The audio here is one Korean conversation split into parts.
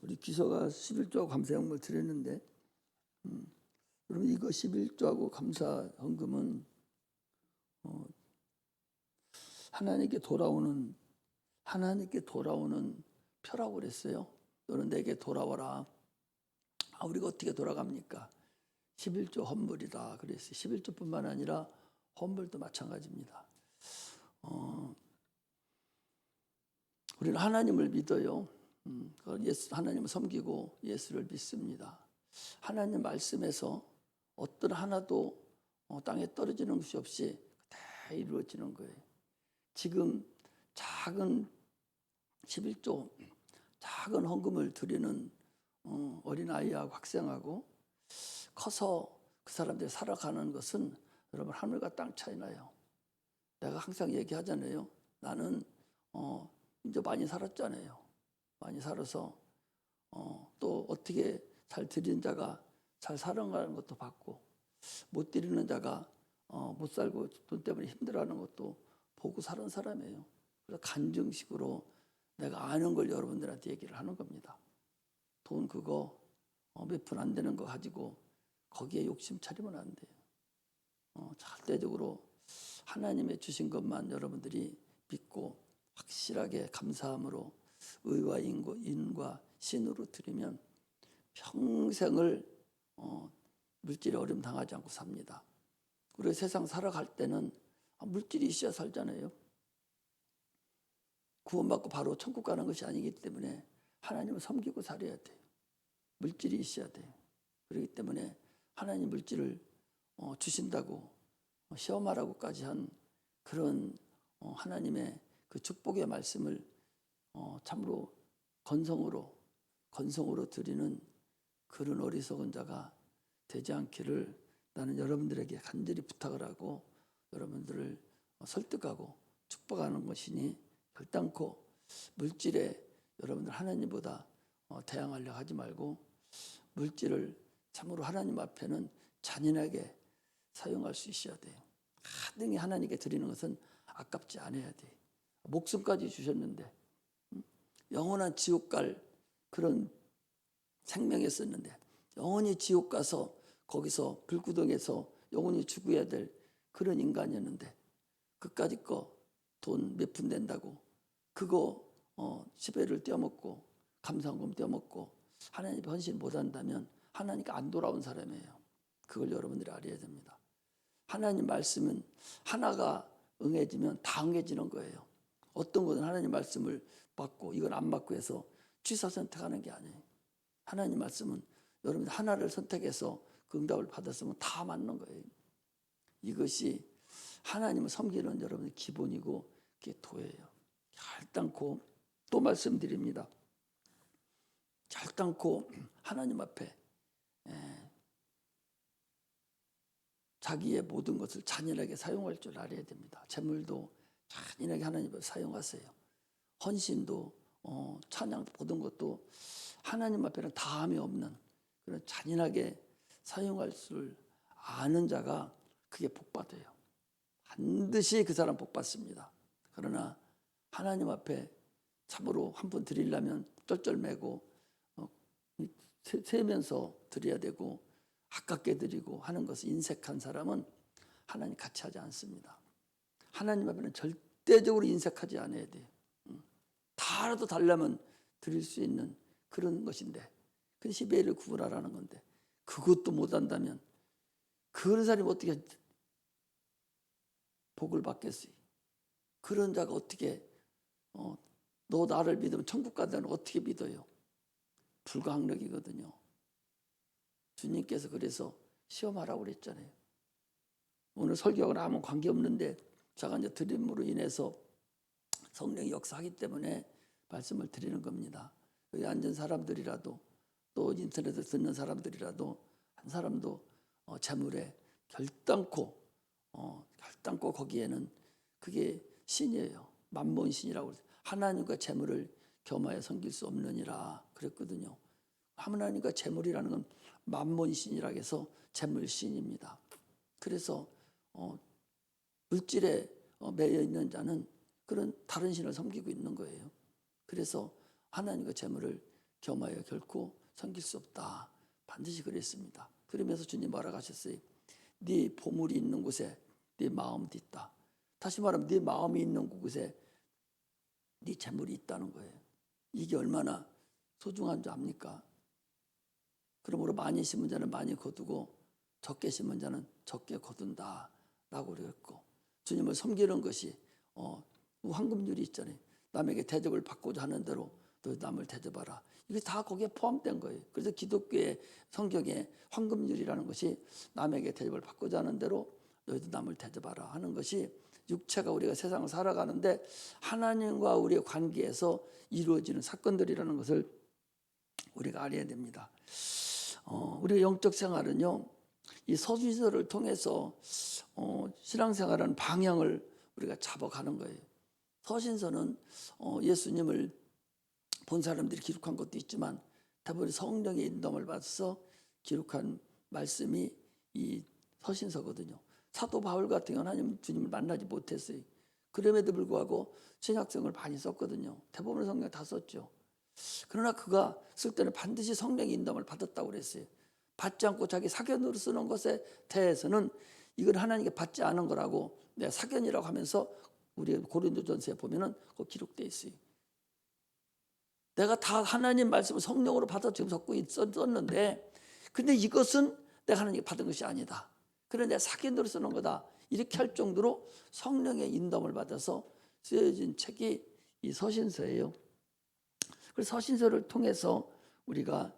우리 기서가 11조하고 감사 헌금을 드렸는데, 그러면 이거 11조하고 감사 헌금은 하나님께 돌아오는 표라고 그랬어요. 너는 내게 돌아와라. 우리가 어떻게 돌아갑니까? 11조 헌물이다 그랬어요. 11조뿐만 아니라 헌물도 마찬가지입니다. 우리는 하나님을 믿어요. 하나님을 섬기고 예수를 믿습니다. 하나님 말씀에서 어떤 하나도 땅에 떨어지는 것이 없이 다 이루어지는 거예요. 지금 작은 11조 작은 헌금을 드리는 어린아이하고 학생하고 커서 그 사람들이 살아가는 것은 여러분 하늘과 땅 차이 나요. 내가 항상 얘기하잖아요. 나는 이제 많이 살았잖아요. 많이 살아서 또 어떻게 잘 드리는 자가 잘 살아가는 것도 봤고 못 드리는 자가 못 살고 돈 때문에 힘들어하는 것도 보고 사는 사람이에요. 그래서 간증식으로 내가 아는 걸 여러분들한테 얘기를 하는 겁니다. 돈 그거 몇 푼 안 되는 거 가지고 거기에 욕심 차리면 안 돼요. 절대적으로 하나님의 주신 것만 여러분들이 믿고 확실하게 감사함으로 의와 인과 신으로 드리면 평생을 물질에 어려움 당하지 않고 삽니다. 우리 세상 살아갈 때는 물질이 있어야 살잖아요. 구원받고 바로 천국 가는 것이 아니기 때문에 하나님을 섬기고 살아야 돼요. 물질이 있어야 돼요. 그렇기 때문에 하나님 물질을 주신다고 시험하라고까지 한 그런 하나님의 그 축복의 말씀을 참으로 건성으로 드리는 그런 어리석은 자가 되지 않기를 나는 여러분들에게 간절히 부탁을 하고 여러분들을 설득하고 축복하는 것이니 결단코 물질에 여러분들 하나님보다 대항하려 하지 말고 물질을 참으로 하나님 앞에는 잔인하게 사용할 수 있어야 돼요. 하등히 하나님께 드리는 것은 아깝지 않아야 돼요. 목숨까지 주셨는데 영원한 지옥 갈 그런 생명이었었는데 영원히 지옥 가서 거기서 불구덩에서 영원히 죽어야 될 그런 인간이었는데 그까짓 거 돈 몇 푼 된다고 그거 10회를 떼어먹고 감사헌금 떼어먹고 하나님 헌신 못한다면 하나님께 안 돌아온 사람이에요. 그걸 여러분들이 알아야 됩니다. 하나님 말씀은 하나가 응해지면 다 응해지는 거예요. 어떤 것은 하나님 말씀을 받고 이건 안 받고 해서 취사 선택하는 게 아니에요. 하나님 말씀은 여러분 하나를 선택해서 그 응답을 받았으면 다 맞는 거예요. 이것이 하나님을 섬기는 여러분의 기본이고 그게 도예요. 결단코 또 말씀드립니다. 결단코 하나님 앞에 자기의 모든 것을 잔인하게 사용할 줄 알아야 됩니다. 재물도 잔인하게 하나님 앞에 사용하세요. 헌신도 찬양 모든 것도 하나님 앞에는 다함이 없는 그런 잔인하게 사용할 줄 아는 자가 그게 복받아요. 반드시 그 사람 복받습니다. 그러나 하나님 앞에 참으로 한 번 드리려면 쩔쩔매고 세면서 드려야 되고 아깝게 드리고 하는 것을 인색한 사람은 하나님 같이 하지 않습니다. 하나님 앞에는 절대적으로 인색하지 않아야 돼요. 다라도 달라면 드릴 수 있는 그런 것인데 그 10회를 구분하라는 건데 그것도 못한다면 그런 사람이 어떻게 복을 받겠어요? 그런 자가 어떻게 너 나를 믿으면 천국 간다는 어떻게 믿어요? 불가항력이거든요. 주님께서 그래서 시험하라고 그랬잖아요. 오늘 설교하고는 아무 관계없는데 제가 이제 드림으로 인해서 성령이 역사하기 때문에 말씀을 드리는 겁니다. 여기 앉은 사람들이라도 또 인터넷에 듣는 사람들이라도 한 사람도 재물에 결단코 거기에는 그게 신이에요. 만몬신이라고 그래서 하나님과 재물을 겸하여 섬길 수 없느니라 그랬거든요. 하나님과 재물이라는 건 만몬신이라고 해서 재물신입니다. 그래서 물질에 매여 있는 자는 그런 다른 신을 섬기고 있는 거예요. 그래서 하나님과 재물을 겸하여 결코 섬길 수 없다. 반드시 그랬습니다. 그러면서 주님 뭐라고 하셨어요? 네 보물이 있는 곳에 네 마음도 있다. 다시 말하면 네 마음이 있는 곳에 네 재물이 있다는 거예요. 이게 얼마나 소중한 줄 압니까? 그러므로 많이 심은 자는 많이 거두고 적게 심은 자는 적게 거둔다 라고 그랬고, 주님을 섬기는 것이 황금률이 있잖아요. 남에게 대접을 받고자 하는 대로 너 남을 대접하라. 이게 다 거기에 포함된 거예요. 그래서 기독교의 성경에 황금률이라는 것이 남에게 대접을 받고자 하는 대로 너희도 남을 대접하라 하는 것이 육체가 우리가 세상을 살아가는데 하나님과 우리의 관계에서 이루어지는 사건들이라는 것을 우리가 알아야 됩니다. 우리의 영적 생활은요, 이 서신서를 통해서 신앙생활하는 방향을 우리가 잡아가는 거예요. 서신서는 예수님을 본 사람들이 기록한 것도 있지만 대부분 성령의 인도를 받아서 기록한 말씀이 이 서신서거든요. 사도 바울 같은 경우는 하나님 주님을 만나지 못했어요. 그럼에도 불구하고 신약성을 많이 썼거든요. 대부분의 성경 다 썼죠. 그러나 그가 쓸 때는 반드시 성령의 인도를 받았다고 그랬어요. 받지 않고 자기 사견으로 쓰는 것에 대해서는 이건 하나님께 받지 않은 거라고 내가 사견이라고 하면서 우리 고린도전서에 보면은 그 기록되어 있어요. 내가 다 하나님 말씀을 성령으로 받아 지금 적고 있었는데, 근데 이것은 내가 하나님께 받은 것이 아니다. 그래 내가 사견으로 쓰는 거다. 이렇게 할 정도로 성령의 인도를 받아서 쓰여진 책이 이 서신서예요. 그래서 서신서를 통해서 우리가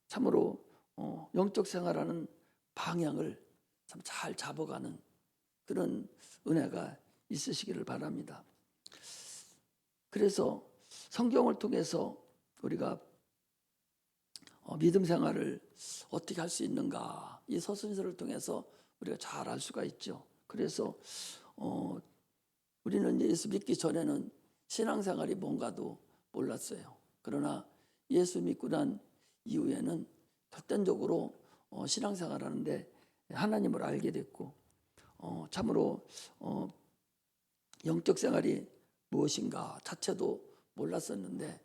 참으로 영적 생활하는 방향을 참 잘 잡아가는 그런 은혜가 있으시기를 바랍니다. 그래서 성경을 통해서 우리가 믿음 생활을 어떻게 할 수 있는가, 이 서신서를 통해서 우리가 잘 알 수가 있죠. 그래서 우리는 예수 믿기 전에는 신앙생활이 뭔가도 몰랐어요. 그러나 예수 믿고 난 이후에는 결단적으로 신앙생활하는데 하나님을 알게 됐고, 참으로 영적 생활이 무엇인가 자체도 몰랐었는데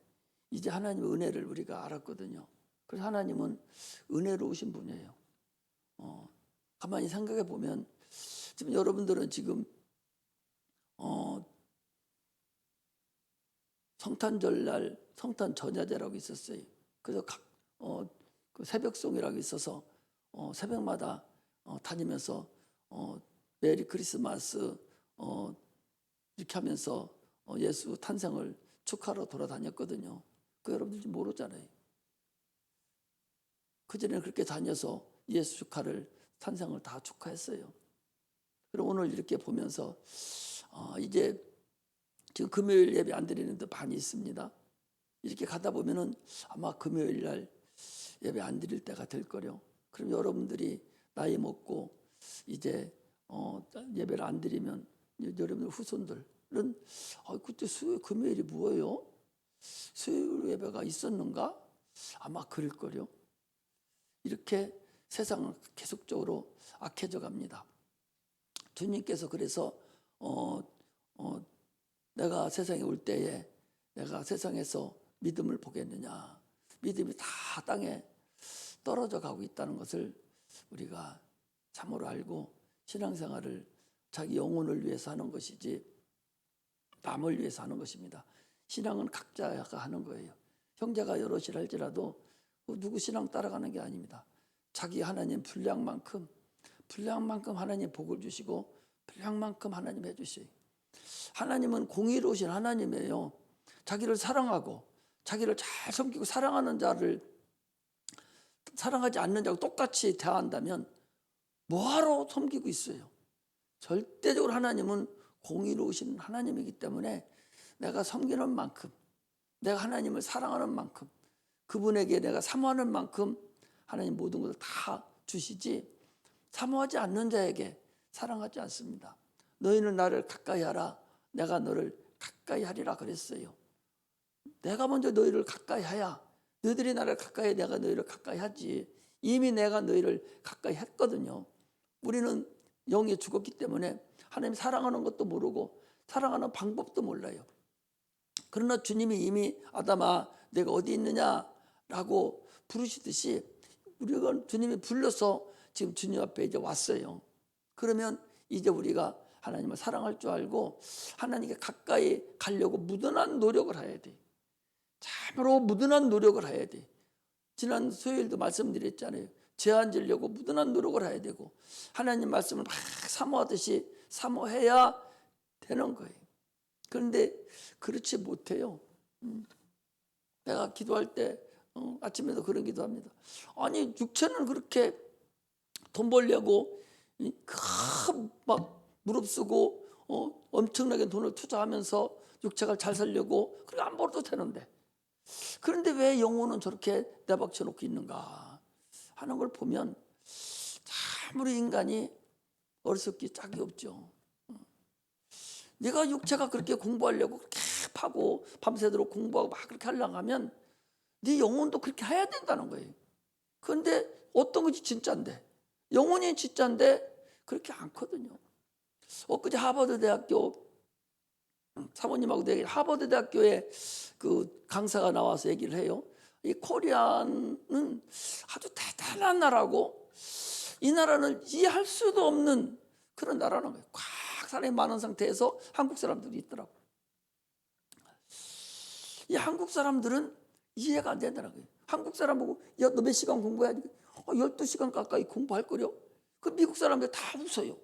이제 하나님의 은혜를 우리가 알았거든요. 그래서 하나님은 은혜로우신 분이에요. 가만히 생각해 보면 지금 여러분들은 지금 성탄절날 성탄 전야제라고 있었어요. 그래서 그 새벽송이라고 있어서 새벽마다 다니면서 메리 크리스마스 이렇게 하면서 예수 탄생을 축하러 돌아다녔거든요. 그 여러분들 좀 모르잖아요. 그전에 그렇게 다녀서 예수 축하를 탄생을 다 축하했어요. 그리고 오늘 이렇게 보면서 이제 지금 금요일 예배 안 드리는 데 많이 있습니다. 이렇게 가다 보면은 아마 금요일 날 예배 안 드릴 때가 될 거요. 그럼 여러분들이 나이 먹고 이제 예배를 안 드리면 여러분들 후손들은 그때 수요일 금요일이 뭐예요? 수요일 예배가 있었는가? 아마 그럴 거요. 이렇게 세상은 계속적으로 악해져 갑니다. 주님께서 그래서 내가 세상에 올 때에 내가 세상에서 믿음을 보겠느냐, 믿음이 다 땅에 떨어져 가고 있다는 것을 우리가 참으로 알고 신앙생활을 자기 영혼을 위해서 하는 것이지 남을 위해서 하는 것입니다. 신앙은 각자가 하는 거예요. 형제가 여럿이 할지라도 누구 신앙 따라가는 게 아닙니다. 자기 하나님 분량만큼 하나님 복을 주시고 분량만큼 하나님 해주셔요. 하나님은 공의로우신 하나님이에요. 자기를 사랑하고 자기를 잘 섬기고 사랑하는 자를 사랑하지 않는 자하고 똑같이 대한다면 뭐하러 섬기고 있어요? 절대적으로 하나님은 공의로우신 하나님이기 때문에 내가 섬기는 만큼, 내가 하나님을 사랑하는 만큼, 그분에게 내가 사모하는 만큼 하나님 모든 것을 다 주시지, 사모하지 않는 자에게 사랑하지 않습니다. 너희는 나를 가까이 하라, 내가 너를 가까이 하리라 그랬어요. 내가 먼저 너희를 가까이 해야 너희들이 나를 가까이 해, 내가 너희를 가까이 하지. 이미 내가 너희를 가까이 했거든요. 우리는 영이 죽었기 때문에 하나님 사랑하는 것도 모르고 사랑하는 방법도 몰라요. 그러나 주님이 이미 아담아 내가 어디 있느냐라고 부르시듯이 우리가 주님이 불러서 지금 주님 앞에 이제 왔어요. 그러면 이제 우리가 하나님을 사랑할 줄 알고 하나님께 가까이 가려고 무던한 노력을 해야 돼. 참으로 무던한 노력을 해야 돼. 지난 수요일도 말씀드렸잖아요. 죄 안 지려고 무던한 노력을 해야 되고 하나님 말씀을 막 사모하듯이 사모해야 되는 거예요. 그런데 그렇지 못해요. 내가 기도할 때 아침에도 그런 기도합니다. 아니 육체는 그렇게 돈 벌려고 막 무릅쓰고 엄청나게 돈을 투자하면서 육체가 잘 살려고 그렇게 안 벌어도 되는데 그런데 왜 영혼은 저렇게 내박쳐 놓고 있는가 하는 걸 보면 참으로 인간이 어리석기 짝이 없죠. 네가 육체가 그렇게 공부하려고 그렇게 파고 밤새도록 공부하고 막 그렇게 하려고 하면 네 영혼도 그렇게 해야 된다는 거예요. 그런데 어떤 것이 진짜인데 영혼이 진짜인데 그렇게 않거든요. 엊그제 하버드 대학교 사모님하고 하버드 대학교에 그 강사가 나와서 얘기를 해요. 이 코리아는 아주 대단한 나라고 이 나라는 이해할 수도 없는 그런 나라는 거예요. 꽉 사람이 많은 상태에서 한국 사람들이 있더라고. 이 한국 사람들은 이해가 안 된다는 거예요. 한국 사람 보고 야, 너 몇 시간 공부해야지? 12시간 가까이 공부할 거려? 그 미국 사람들 다 웃어요.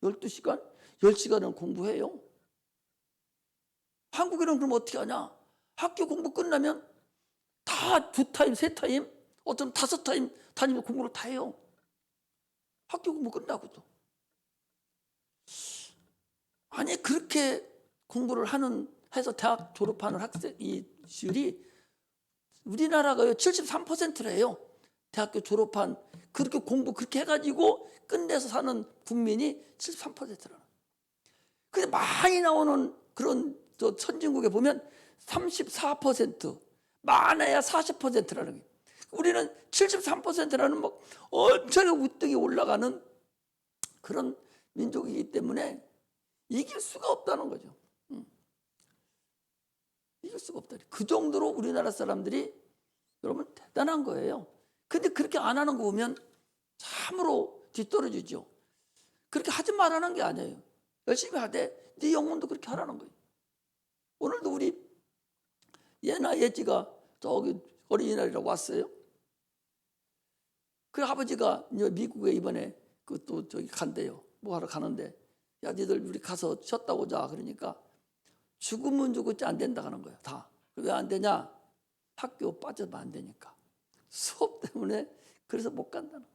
12시간? 10시간은 공부해요. 한국인은 그럼 어떻게 하냐? 학교 공부 끝나면 다 2타임, 3타임, 어쩌면 5타임 다니면 공부를 다 해요. 학교 공부 끝나고도. 아니 그렇게 공부를 해서 대학 졸업하는 학생이 비율이 우리나라가요 73%래요. 대학교 졸업한 그렇게 공부 그렇게 해가지고 끝내서 사는 국민이 73%라는. 근데 많이 나오는 그런 저 선진국에 보면 34% 많아야 40%라는 거예요. 우리는 73%라는 막 엄청나게 우뚝이 올라가는 그런 민족이기 때문에 이길 수가 없다는 거죠. 이길 수가 없다. 그 정도로 우리나라 사람들이 여러분 대단한 거예요. 근데 그렇게 안 하는 거 보면 참으로 뒤떨어지죠. 그렇게 하지 말라는 게 아니에요. 열심히 하되 네 영혼도 그렇게 하라는 거예요. 오늘도 우리 예나 예지가 저기 어린이날이라고 왔어요. 그 아버지가 이제 미국에 이번에 그 또 저기 간대요. 뭐 하러 가는데 야 니들 우리 가서 쉬었다 오자 그러니까 죽으면 죽었지 안 된다 하는 거예요. 다. 왜 안 되냐? 학교 빠져도 안 되니까. 수업 때문에 그래서 못 간다는 거예요.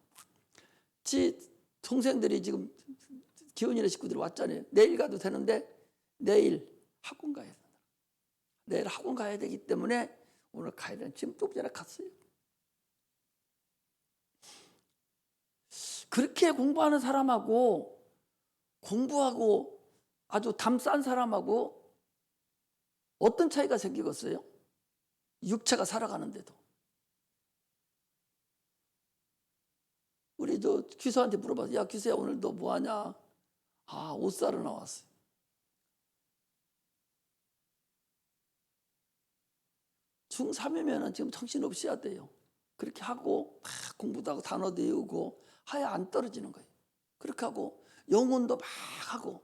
지 동생들이 지금 기혼이네 식구들이 왔잖아요. 내일 가도 되는데 내일 학원 가야 된다. 내일 학원 가야 되기 때문에 오늘 가야 되는 지금 좀 전에 갔어요. 그렇게 공부하는 사람하고 공부하고 아주 담 싼 사람하고 어떤 차이가 생기겠어요? 육체가 살아가는데도. 우리 저 규서한테 물어봐서 야 규서야 오늘 너 뭐하냐? 아 옷 사러 나왔어요. 중3이면 지금 정신없이 해야 돼요. 그렇게 하고 막 공부도 하고 단어도 외우고 하야 안 떨어지는 거예요. 그렇게 하고 영혼도 막 하고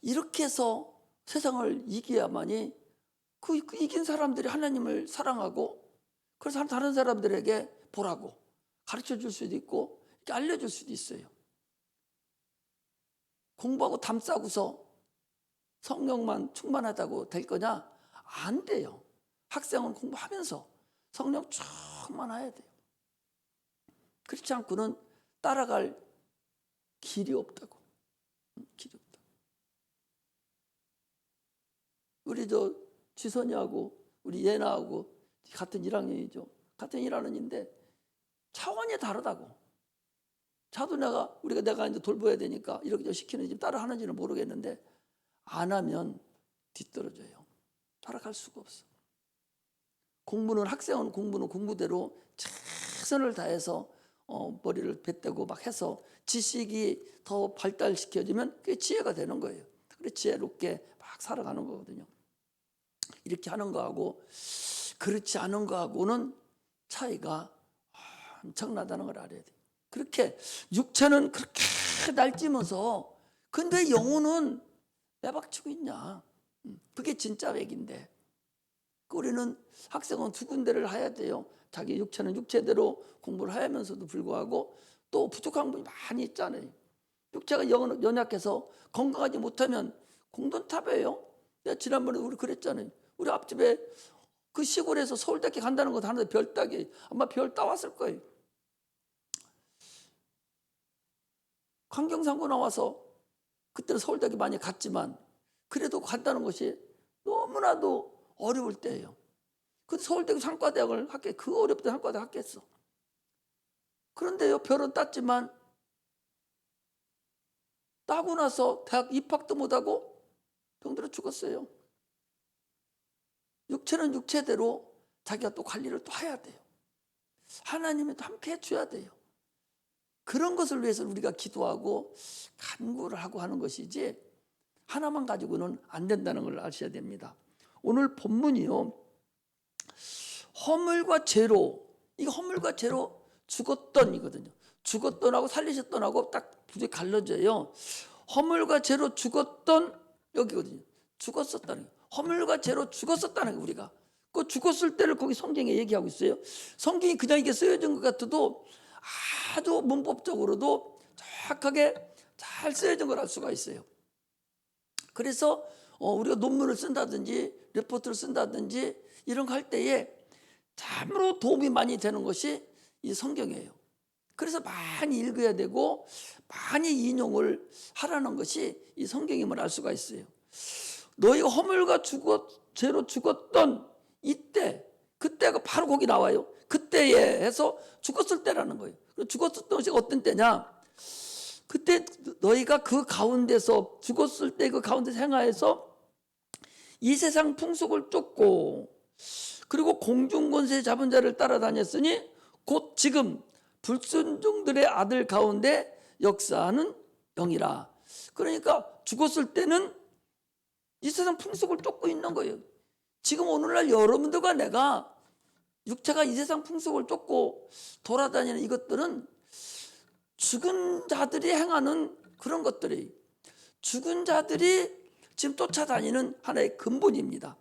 이렇게 해서 세상을 이겨야만이 그 이긴 사람들이 하나님을 사랑하고 그래서 다른 사람들에게 보라고 가르쳐 줄 수도 있고 이렇게 알려줄 수도 있어요. 공부하고 담 싸고서 성령만 충만하다고 될 거냐? 안 돼요. 학생은 공부하면서 성령 충만해야 돼요. 그렇지 않고는 따라갈 길이 없다고. 길이 없다고. 우리 저 지선이하고 우리 예나하고 같은 1학년이죠. 같은 1학년인데 차원이 다르다고. 자도 내가 이제 돌봐야 되니까 이렇게 시키는지 따라 하는지는 모르겠는데 안 하면 뒤떨어져요. 따라갈 수가 없어. 학생은 공부는 공부대로 최선을 다해서 머리를 뱉대고 막 해서 지식이 더 발달시켜지면 그게 지혜가 되는 거예요. 그래 지혜롭게 막 살아가는 거거든요. 이렇게 하는 거하고 그렇지 않은 거하고는 차이가 엄청나다는 걸 알아야 돼. 그렇게 육체는 그렇게 날뛰면서 근데 영혼은 빼박치고 있냐. 그게 진짜 백인데 우리는 학생은 두 군데를 해야 돼요. 자기 육체는 육체대로 공부를 하면서도 불구하고 또 부족한 부분이 많이 있잖아요. 육체가 연약해서 건강하지 못하면 공돈탑이에요. 내가 지난번에 우리 그랬잖아요. 우리 앞집에 그 시골에서 서울대학교 간다는 거 하는데 별 따기 아마 별 따왔을 거예요. 환경상고 나와서 그때는 서울대학교 많이 갔지만 그래도 간다는 것이 너무나도 어려울 때예요. 그 서울대학교 상과대학을 학교 그 어렵던 상과대학 학교했어. 그런데요 별은 땄지만 따고 나서 대학 입학도 못하고 병들어 죽었어요. 육체는 육체대로 자기가 또 관리를 또 해야 돼요. 하나님이 또 함께 해줘야 돼요. 그런 것을 위해서 우리가 기도하고 간구를 하고 하는 것이지 하나만 가지고는 안 된다는 걸 아셔야 됩니다. 오늘 본문이요. 허물과 죄로, 이거 허물과 죄로 죽었던이거든요. 죽었던하고 살리셨던하고 딱 둘이 갈라져요. 허물과 죄로 죽었던 여기거든요. 죽었었다는 거예요. 허물과 죄로 죽었었다는 거예요. 우리가 그 죽었을 때를 거기 성경에 얘기하고 있어요. 성경이 그냥 이게 쓰여진 것 같아도 아주 문법적으로도 정확하게 잘 쓰여진 걸 알 수가 있어요. 그래서 우리가 논문을 쓴다든지 레포트를 쓴다든지 이런 거 할 때에 참으로 도움이 많이 되는 것이 이 성경이에요. 그래서 많이 읽어야 되고 많이 인용을 하라는 것이 이 성경임을 알 수가 있어요. 너희가 허물과 죄로 죽었던 이때, 그때가 바로 거기 나와요. 그때에 해서 죽었을 때라는 거예요. 죽었을 때가 어떤 때냐? 그때 너희가 그 가운데서 죽었을 때 그 가운데서 행하여서 이 세상 풍속을 쫓고 그리고 공중권세 잡은 자를 따라다녔으니 곧 지금 불순종들의 아들 가운데 역사하는 영이라. 그러니까 죽었을 때는 이 세상 풍속을 쫓고 있는 거예요. 지금 오늘날 여러분들과 내가 육체가 이 세상 풍속을 쫓고 돌아다니는 이것들은 죽은 자들이 행하는 그런 것들이 죽은 자들이 지금 쫓아다니는 하나의 근본입니다.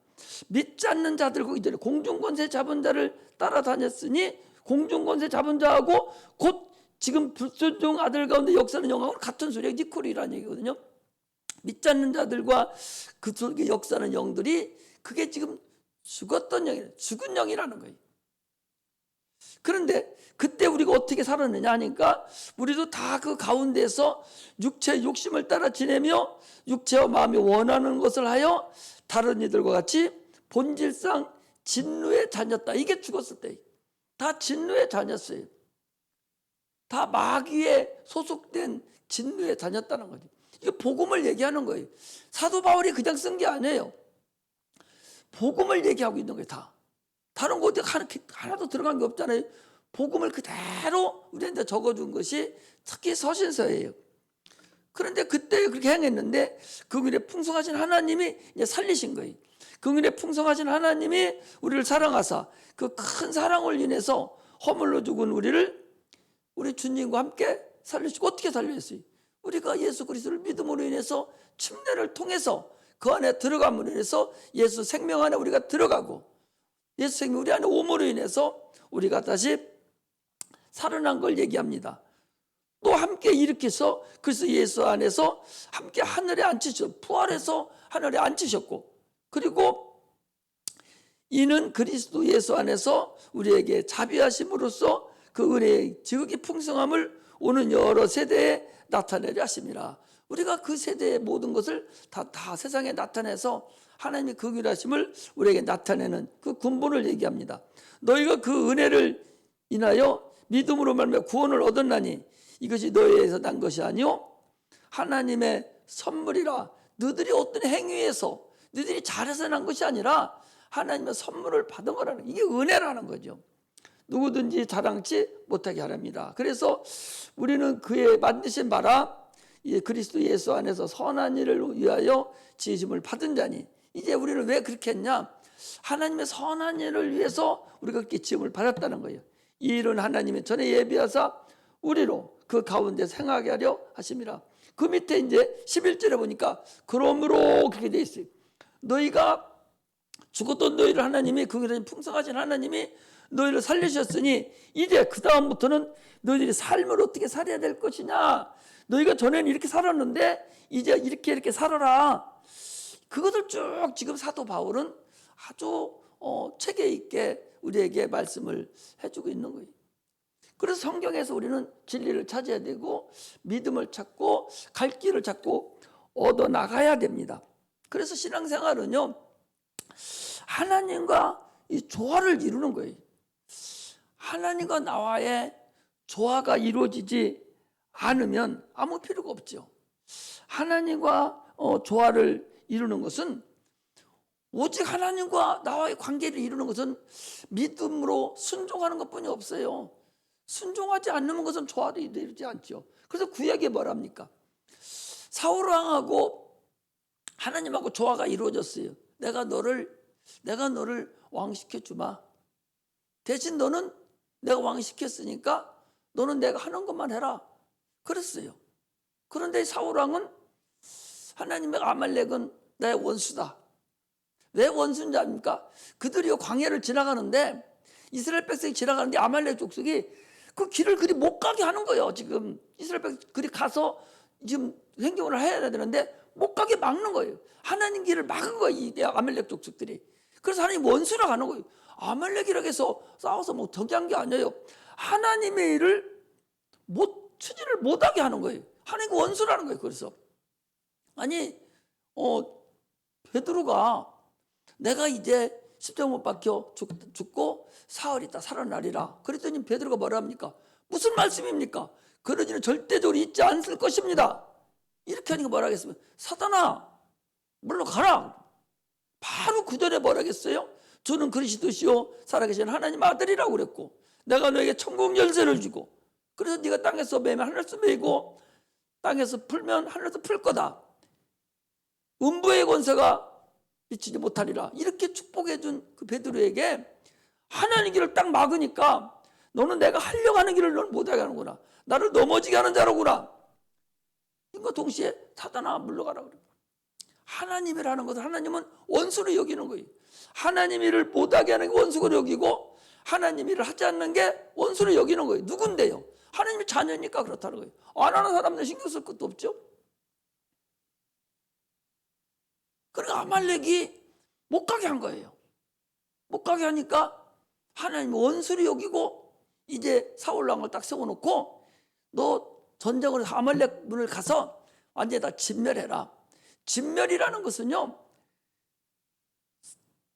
믿지 않는 자들 거기들 공중권세 잡은 자를 따라다녔으니 공중권세 잡은 자하고 곧 지금 불순종 아들 가운데 역사는 영하고 같은 소리가 니콜이라는 얘기거든요. 믿지 않는 자들과 그 속에 역사는 영들이 그게 지금 죽었던 영이에요. 죽은 영이라는 거예요. 그런데 그때 우리가 어떻게 살았느냐 하니까 우리도 다 그 가운데서 육체의 욕심을 따라 지내며 육체와 마음이 원하는 것을 하여 다른 이들과 같이 본질상 진노의 자녀다. 이게 죽었을 때 다 진노의 자녀였어요. 다 마귀에 소속된 진노의 자녀였다는 거죠. 이게 복음을 얘기하는 거예요. 사도 바울이 그냥 쓴 게 아니에요. 복음을 얘기하고 있는 거예요. 다. 다른 곳에 하나도 들어간 게 없잖아요. 복음을 그대로 우리한테 적어준 것이 특히 서신서예요. 그런데 그때 그렇게 행했는데 그분의 풍성하신 하나님이 이제 살리신 거예요. 그분의 풍성하신 하나님이 우리를 사랑하사 그 큰 사랑을 인해서 허물로 죽은 우리를 우리 주님과 함께 살리시고 어떻게 살렸어요? 우리가 예수 그리스도를 믿음으로 인해서 침례를 통해서 그 안에 들어감으로 인해서 예수 생명 안에 우리가 들어가고 예수 생명 우리 안에 오므로 인해서 우리가 다시 살아난 걸 얘기합니다. 또 함께 일으켜서 그래서 예수 안에서 함께 하늘에 앉히셨고 부활해서 하늘에 앉히셨고 그리고 이는 그리스도 예수 안에서 우리에게 자비하심으로써 그 은혜의 지극히 풍성함을 오는 여러 세대에 나타내려 하심이라. 우리가 그 세대의 모든 것을 다 세상에 나타내서 하나님의 그 긍휼하심을 우리에게 나타내는 그 근본을 얘기합니다. 너희가 그 은혜를 인하여 믿음으로 말미암아 구원을 얻었나니 이것이 너희에서 난 것이 아니요 하나님의 선물이라. 너희들이 어떤 행위에서 너희들이 잘해서 난 것이 아니라 하나님의 선물을 받은 거라는 이게 은혜라는 거죠. 누구든지 자랑치 못하게 하랍니다. 그래서 우리는 그의 만드신 바라 그리스도 예수 안에서 선한 일을 위하여 지으심을 받은 자니 이제 우리는 왜 그렇게 했냐? 하나님의 선한 일을 위해서 우리가 그렇게 지음을 받았다는 거예요. 이 일은 하나님이 전에 예비하사 우리로 그 가운데 생하게 하려 하심이라. 그 밑에 이제 11절에 보니까 그러므로 그렇게 돼 있어요. 너희가 죽었던 너희를 하나님이, 그 풍성하신 하나님이 너희를 살리셨으니 이제 그 다음부터는 너희들이 삶을 어떻게 살아야 될 것이냐. 너희가 전에는 이렇게 살았는데 이제 이렇게 살아라. 그것을 쭉 지금 사도 바울은 아주 체계 있게 우리에게 말씀을 해주고 있는 거예요. 그래서 성경에서 우리는 진리를 찾아야 되고 믿음을 찾고 갈 길을 찾고 얻어나가야 됩니다. 그래서 신앙생활은요, 하나님과 이 조화를 이루는 거예요. 하나님과 나와의 조화가 이루어지지 않으면 아무 필요가 없죠. 하나님과 조화를 이루는 것은, 오직 하나님과 나와의 관계를 이루는 것은 믿음으로 순종하는 것뿐이 없어요. 순종하지 않는 것은 조화도 이루지 않죠. 그래서 구약에 뭐랍니까? 사울왕하고 하나님하고 조화가 이루어졌어요. 내가 너를 왕시켜 주마. 대신 너는 내가 왕시켰으니까 너는 내가 하는 것만 해라. 그랬어요. 그런데 사울왕은 하나님의 아말렉은 나의 원수다. 왜 원수인지 압니까? 그들이 광야를 지나가는데, 이스라엘 백성이 지나가는데 아말렉 족속이 그 길을 그리 못 가게 하는 거예요. 지금 이스라엘 백성이 그리 가서 지금 행정을 해야 되는데 못 가게 막는 거예요. 하나님 길을 막은 거예요, 이 아말렉 족속들이. 그래서 하나님 원수라고 하는 거예요. 아말렉이라고 해서 싸워서 뭐 덕이한 게 아니에요. 하나님의 일을 추진을 못하게 하는 거예요. 하나님 원수라는 거예요. 그래서 아니 베드로가 내가 이제 십자가 못 박혀 죽고 사흘 있다 살아나리라. 그랬더니 베드로가 뭐라 합니까? 무슨 말씀입니까? 그러지는 절대적으로 있지 않을 것입니다. 이렇게 하니까 뭐라 하겠습니까? 사단아 물러가라. 바로 그 전에 뭐라 하겠어요? 주는 그리스도시요 살아계신 하나님 아들이라고 그랬고, 내가 너에게 천국 열쇠를 주고, 그래서 네가 땅에서 매면 하늘에서 매고 땅에서 풀면 하늘에서 풀 거다. 음부의 권세가 미치지 못하리라. 이렇게 축복해 준 그 베드로에게 하나님 길을 딱 막으니까 너는 내가 하려고 하는 길을 너는 못하게 하는구나. 나를 넘어지게 하는 자로구나. 이거 동시에 사단아 물러가라 그래. 하나님이라는 것은, 하나님은 원수로 여기는 거예요. 하나님 일을 못하게 하는 게 원수로 여기고 하나님 일을 하지 않는 게 원수로 여기는 거예요. 누군데요? 하나님의 자녀니까 그렇다는 거예요. 안 하는 사람들 신경 쓸 것도 없죠. 그러니까 아말렉이 못 가게 한 거예요. 못 가게 하니까 하나님 원수로 여기고 이제 사울왕을 딱 세워놓고 너 전쟁으로 아말렉 문을 가서 완전히 다 진멸해라. 진멸이라는 것은요,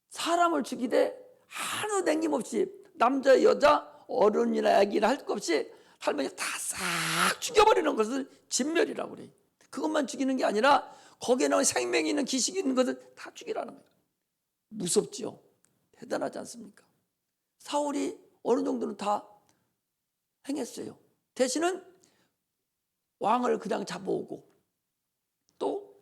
사람을 죽이되 하루 남김없이 남자 여자 어른이나 아기나 할 것 없이 할머니 다 싹 죽여버리는 것을 진멸이라고 그래요. 그것만 죽이는 게 아니라 거기에 나온 생명이 있는 기식이 있는 것을 다 죽이라는 거예요. 무섭죠. 대단하지 않습니까? 사울이 어느 정도는 다 행했어요. 대신은 왕을 그냥 잡아오고 또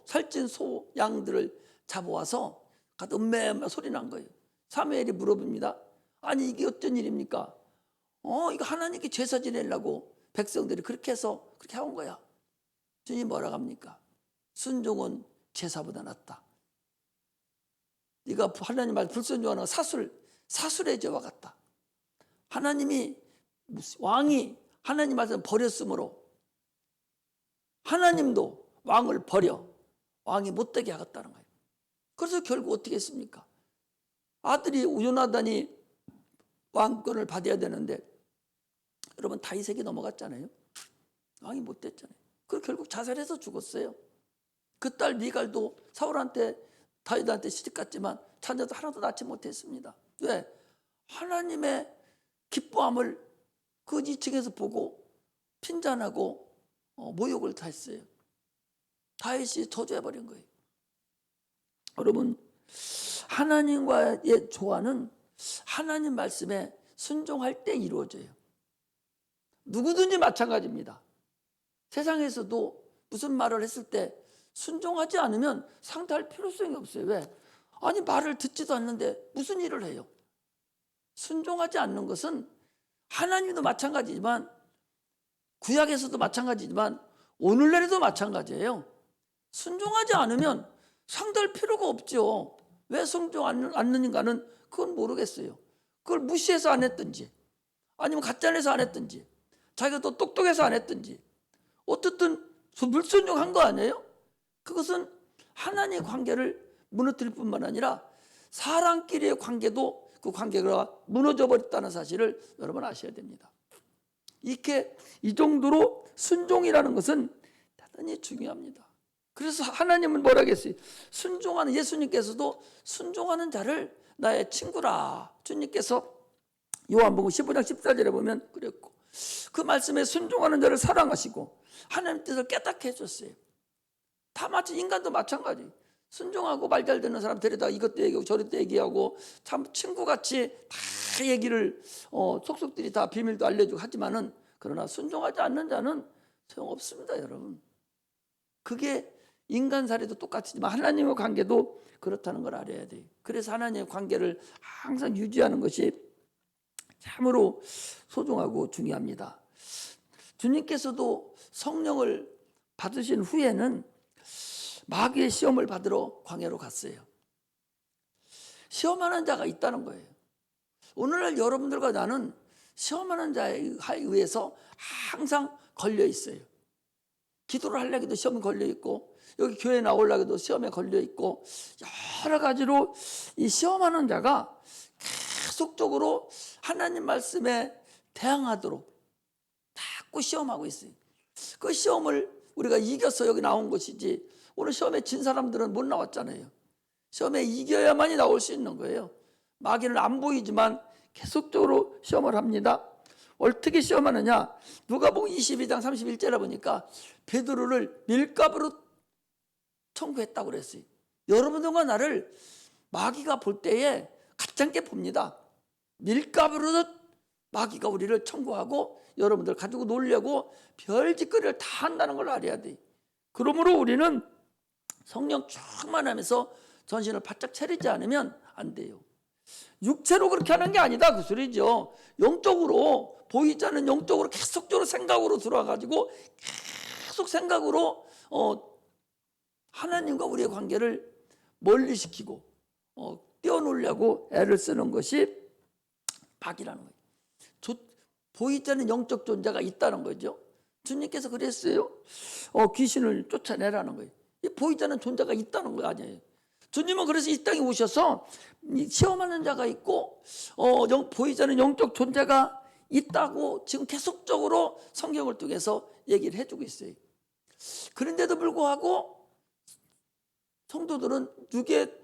살찐 소 양들을 잡아와서 가서 음메 소리 난 거예요. 사무엘이 물어봅니다. 아니 이게 어떤 일입니까? 이거 하나님께 제사 지내려고 백성들이 그렇게 해서 그렇게 해온 거야. 주님 뭐라고 합니까? 순종은 제사보다 낫다. 네가 하나님 말 불순종하는 사술의 죄와 같다. 하나님이 왕이 하나님 말씀 버렸으므로 하나님도 왕을 버려 왕이 못되게 하겠다는 거예요. 그래서 결국 어떻게 했습니까? 아들이 요나단이 왕권을 받아야 되는데, 여러분 다윗에게 넘어갔잖아요. 왕이 못됐잖아요. 그래서 결국 자살해서 죽었어요. 그 딸 미갈도 사울한테 다윗한테 시집갔지만 자녀도 하나도 낳지 못했습니다. 왜? 하나님의 기뻐함을 그 2층에서 보고 핀잔하고 모욕을 다 했어요. 다윗이 저주해버린 거예요. 여러분, 하나님과의 조화는 하나님 말씀에 순종할 때 이루어져요. 누구든지 마찬가지입니다. 세상에서도 무슨 말을 했을 때 순종하지 않으면 상대할 필요성이 없어요. 왜? 아니 말을 듣지도 않는데 무슨 일을 해요? 순종하지 않는 것은 하나님도 마찬가지지만 구약에서도 마찬가지지만 오늘날에도 마찬가지예요. 순종하지 않으면 상대할 필요가 없죠. 왜 순종 않는가는 그건 모르겠어요. 그걸 무시해서 안 했든지 아니면 가짜내서 안 했든지 자기가 또 똑똑해서 안 했든지 어쨌든 불순종한 거 아니에요? 그것은 하나님의 관계를 무너뜨릴 뿐만 아니라 사람끼리의 관계도 그 관계가 무너져 버렸다는 사실을 여러분 아셔야 됩니다. 이렇게 이 정도로 순종이라는 것은 대단히 중요합니다. 그래서 하나님은 뭐라 했어요? 순종하는, 예수님께서도 순종하는 자를 나의 친구라. 주님께서 요한복음 15장 14절에 보면 그랬고, 그 말씀에 순종하는 자를 사랑하시고 하나님 뜻을 깨닫게 해줬어요. 다 마치 인간도 마찬가지. 순종하고 말 잘 듣는 사람 데려다 이것도 얘기하고 저것도 얘기하고 참 친구같이 다 얘기를 속속들이 다 비밀도 알려주고 하지만은, 그러나 순종하지 않는 자는 소용없습니다, 여러분. 그게 인간사례도 똑같지만 하나님의 관계도 그렇다는 걸 알아야 돼요. 그래서 하나님의 관계를 항상 유지하는 것이 참으로 소중하고 중요합니다. 주님께서도 성령을 받으신 후에는 마귀의 시험을 받으러 광야로 갔어요. 시험하는 자가 있다는 거예요. 오늘날 여러분들과 나는 시험하는 자에 의해서 항상 걸려 있어요. 기도를 하려고 해도 시험에 걸려 있고, 여기 교회 나오려고 해도 시험에 걸려 있고, 여러 가지로 이 시험하는 자가 계속적으로 하나님 말씀에 대항하도록 자꾸 시험하고 있어요. 그 시험을 우리가 이겨서 여기 나온 것이지, 오늘 시험에 진 사람들은 못 나왔잖아요. 시험에 이겨야만이 나올 수 있는 거예요. 마귀는 안 보이지만 계속적으로 시험을 합니다. 어떻게 시험하느냐? 누가복음 22장 31절에 보니까 베드로를 밀가부로 청구했다고 그랬어요. 여러분들과 나를 마귀가 볼 때에 가짜게 봅니다. 밀가부로 마귀가 우리를 청구하고 여러분들 가지고 놀려고 별짓거리를 다 한다는 걸 알아야 돼. 그러므로 우리는 성령 충만하면서 전신을 바짝 차리지 않으면 안 돼요. 육체로 그렇게 하는 게 아니다, 그 소리죠. 영적으로, 보이지 않는 영적으로 계속적으로 생각으로 들어와가지고 계속 생각으로 하나님과 우리의 관계를 멀리시키고 띄워놓으려고 애를 쓰는 것이 마귀라는 거예요. 보이지 않는 영적 존재가 있다는 거죠. 주님께서 그랬어요. 귀신을 쫓아내라는 거예요. 보이지 않는 존재가 있다는 거 아니에요. 주님은 그래서 이 땅에 오셔서 시험하는 자가 있고 보이지 않는 영적 존재가 있다고 지금 계속적으로 성경을 통해서 얘기를 해주고 있어요. 그런데도 불구하고 성도들은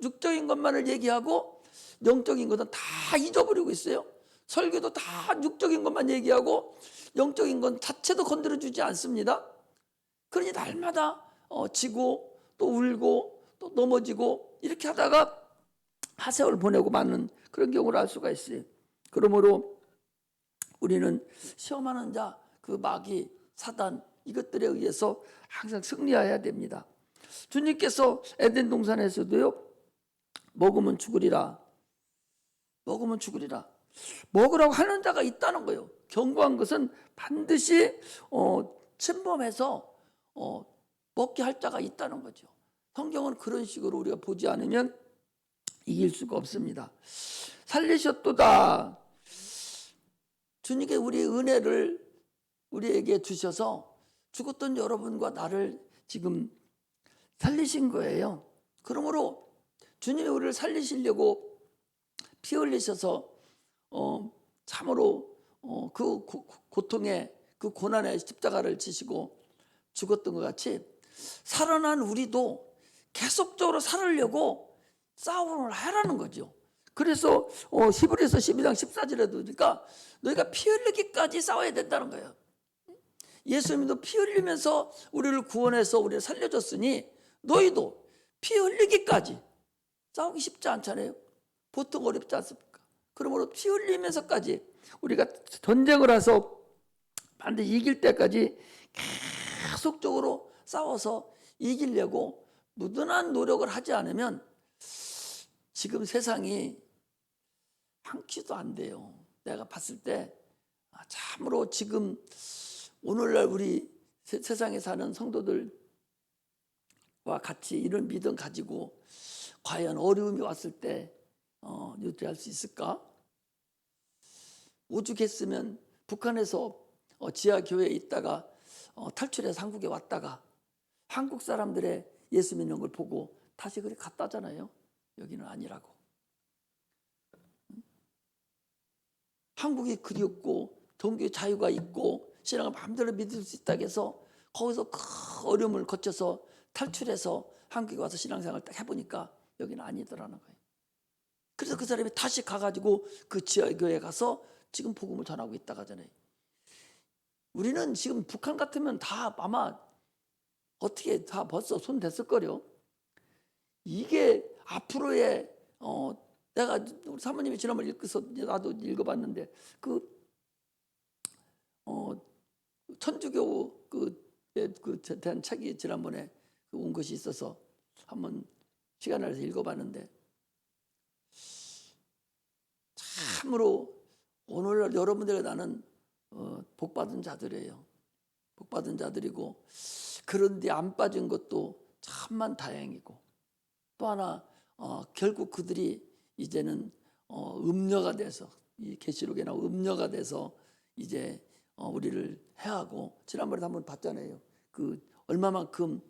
육적인 것만을 얘기하고 영적인 것은 다 잊어버리고 있어요. 설교도 다 육적인 것만 얘기하고 영적인 건 자체도 건드려주지 않습니다. 그러니 날마다 지고 또 울고 또 넘어지고 이렇게 하다가 하세월 보내고 마는 그런 경우를 알 수가 있어요. 그러므로 우리는 시험하는 자, 그 마귀, 사단 이것들에 의해서 항상 승리해야 됩니다. 주님께서 에덴 동산에서도요, 먹으면 죽으리라, 먹으면 죽으리라, 먹으라고 하는 자가 있다는 거예요. 경고한 것은 반드시 침범해서 먹게 할 자가 있다는 거죠. 성경은 그런 식으로 우리가 보지 않으면 이길 수가 없습니다. 살리셨도다. 주님께 우리의 은혜를 우리에게 주셔서 죽었던 여러분과 나를 지금 살리신 거예요. 그러므로 주님이 우리를 살리시려고 피 흘리셔서 참으로 그 고통에, 그 고난의 십자가를 지시고 죽었던 것 같이 살아난 우리도 계속적으로 살으려고 싸움을 하라는 거죠. 그래서 히브리서 12장 14절에도 보니까 너희가 피 흘리기까지 싸워야 된다는 거예요. 예수님도 피 흘리면서 우리를 구원해서 우리를 살려줬으니 너희도 피 흘리기까지 싸우기 쉽지 않잖아요. 보통 어렵지 않습니까? 그러므로 피 흘리면서까지 우리가 전쟁을 해서 반드시 이길 때까지 계속적으로 싸워서 이기려고 무던한 노력을 하지 않으면 지금 세상이 한 큐도 안 돼요. 내가 봤을 때 참으로 지금 오늘날 우리 세상에 사는 성도들과 같이 이런 믿음 가지고 과연 어려움이 왔을 때 유지할 수 있을까? 오죽했으면 북한에서 지하 교회에 있다가 탈출해서 한국에 왔다가 한국 사람들의 예수 믿는 걸 보고 다시 그렇게 갔다잖아요. 여기는 아니라고. 한국이 그리웠고 종교의 자유가 있고 신앙을 마음대로 믿을 수 있다고 해서 거기서 큰 어려움을 거쳐서 탈출해서 한국에 와서 신앙생활을 딱 해보니까 여기는 아니더라는 거예요. 그래서 그 사람이 다시 가가지고 그 지하교회에 가서 지금 복음을 전하고 있다고 하잖아요. 우리는 지금 북한 같으면 다 아마 어떻게 다 벌써 손 댔을 거요. 이게 앞으로의 내가 우리 사모님이 지난번에 읽어서 나도 읽어봤는데 그 천주교 그 대한 책이 지난번에 온 것이 있어서 한번 시간을 내서 읽어봤는데 참으로 오늘날 여러분들과 나는 복받은 자들이에요. 복받은 자들이고 그런데 안 빠진 것도 참만 다행이고 또 하나 결국 그들이 이제는 음녀가 돼서 이 계시록에 나온 음녀가 돼서 이제 우리를 해하고 지난번에 한번 봤잖아요. 그 얼마만큼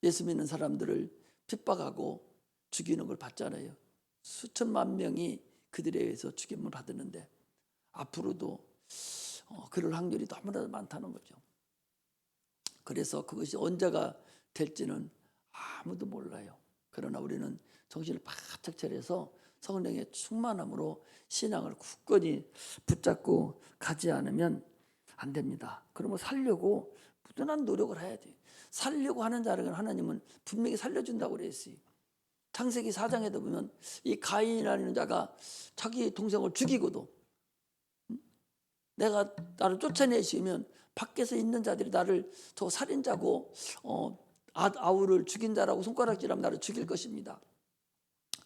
예수 믿는 사람들을 핍박하고 죽이는 걸 봤잖아요. 수천만 명이 그들에 의해서 죽임을 받았는데 앞으로도 그럴 확률이 너무나 많다는 거죠. 그래서 그것이 언제가 될지는 아무도 몰라요. 그러나 우리는 정신을 바짝 차려서 성령의 충만함으로 신앙을 굳건히 붙잡고 가지 않으면 안 됩니다. 그러면 살려고 부단한 노력을 해야 돼요. 살려고 하는 자를 하나님은 분명히 살려준다고 그랬어요. 창세기 4장에도 보면 이 가인이라는 자가 자기 동생을 죽이고도 내가 나를 쫓아내시면 밖에서 있는 자들이 나를 저 살인자고 아우를 죽인 자라고 손가락질하면 나를 죽일 것입니다.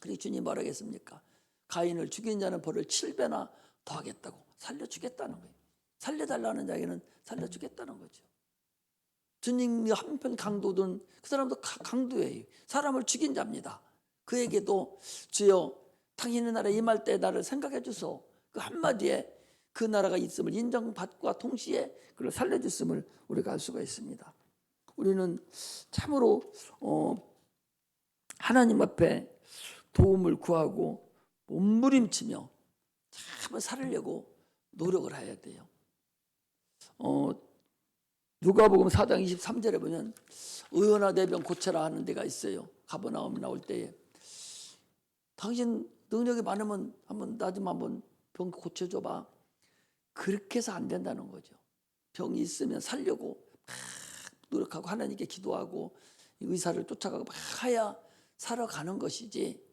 그리고 주님 뭐라고 했습니까? 가인을 죽인 자는 벌을 7배나 더하겠다고 살려주겠다는 거예요. 살려달라는 자에게는 살려주겠다는 거죠. 주님이 한편 강도든 그 사람도 강도예요. 사람을 죽인 자입니다. 그에게도 주여 당신의 나라에 임할 때 나를 생각해 주소. 그 한마디에 그 나라가 있음을 인정받과 동시에 그를 살려줬음을 우리가 알 수가 있습니다. 우리는 참으로 하나님 앞에 도움을 구하고 몸부림치며 참을 살으려고 노력을 해야 돼요. 누가복음 4장 23절에 보면 의원아 내 병 고쳐라 하는 데가 있어요. 가버나움 나올 때에 당신 능력이 많으면 나 좀 한번 병 고쳐줘봐. 그렇게 해서 안 된다는 거죠. 병이 있으면 살려고 막 노력하고 하나님께 기도하고 의사를 쫓아가고 막 해야 살아가는 것이지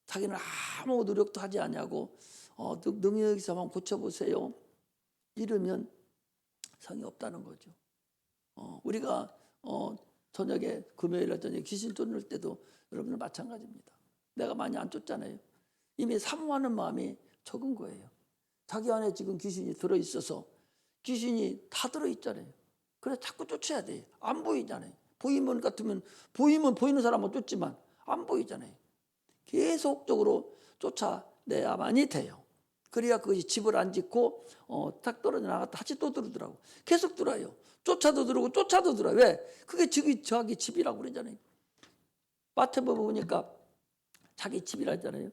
자기는 아무 노력도 하지 않냐고 능력이 있어만 고쳐보세요. 이러면 성이 없다는 거죠. 우리가 저녁에 금요일날 저녁에 귀신 쫓을 때도 여러분들 마찬가지입니다. 내가 많이 안 쫓잖아요. 이미 사모하는 마음이 적은 거예요. 자기 안에 지금 귀신이 들어있어서 귀신이 다 들어있잖아요. 그래서 자꾸 쫓아야 돼요. 안 보이잖아요. 보이면 같으면 보이는 사람은 쫓지만 안 보이잖아요. 계속적으로 쫓아내야만이 돼요. 그래야 그것이 집을 안 짓고 딱 떨어져 나갔다 다시 또 들어오더라고. 계속 들어요. 쫓아도 들어오고 쫓아도 들어요. 왜? 그게 자기 집이라고 그러잖아요. 마태복음 보니까 자기 집이라 했잖아요.